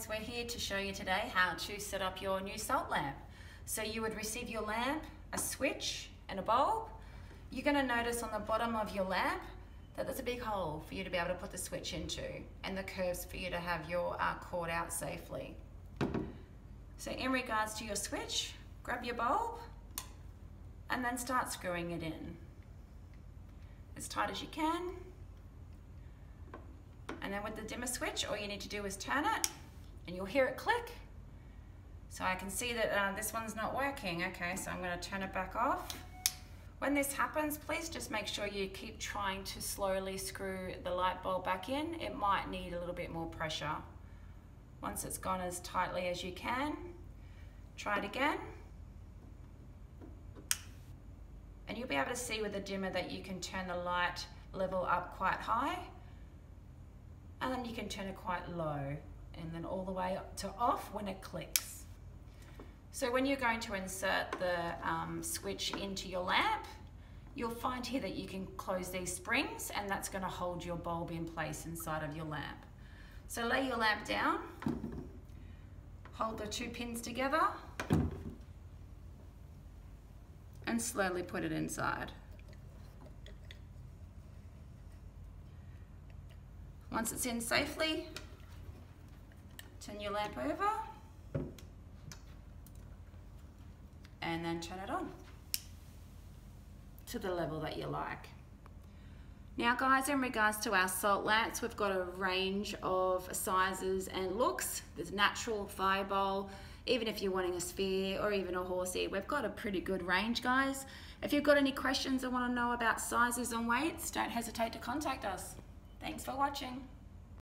guys, we're here to show you today how to set up your new salt lamp. So you would receive your lamp, a switch and a bulb. You're going to notice on the bottom of your lamp that there's a big hole for you to be able to put the switch into and the curves for you to have your cord out safely. So in regards to your switch, grab your bulb and then start screwing it in as tight as you can. And then with the dimmer switch, all you need to do is turn it and you'll hear it click. So I can see that this one's not working. Okay, so I'm going to turn it back off. When this happens, please just make sure you keep trying to slowly screw the light bulb back in. It might need a little bit more pressure. Once it's gone as tightly as you can, try it again. And you'll be able to see with the dimmer that you can turn the light level up quite high. And then you can turn it quite low and then all the way up to off when it clicks. So when you're going to insert the switch into your lamp, you'll find here that you can close these springs and that's going to hold your bulb in place inside of your lamp. So lay your lamp down, hold the two pins together and slowly put it inside. Once it's in safely, turn your lamp over and then turn it on to the level that you like. Now guys, in regards to our salt lamps, we've got a range of sizes and looks. There's natural, fireball, even if you're wanting a sphere or even a horsey, we've got a pretty good range, guys. If you've got any questions or want to know about sizes and weights, don't hesitate to contact us. Thanks for watching.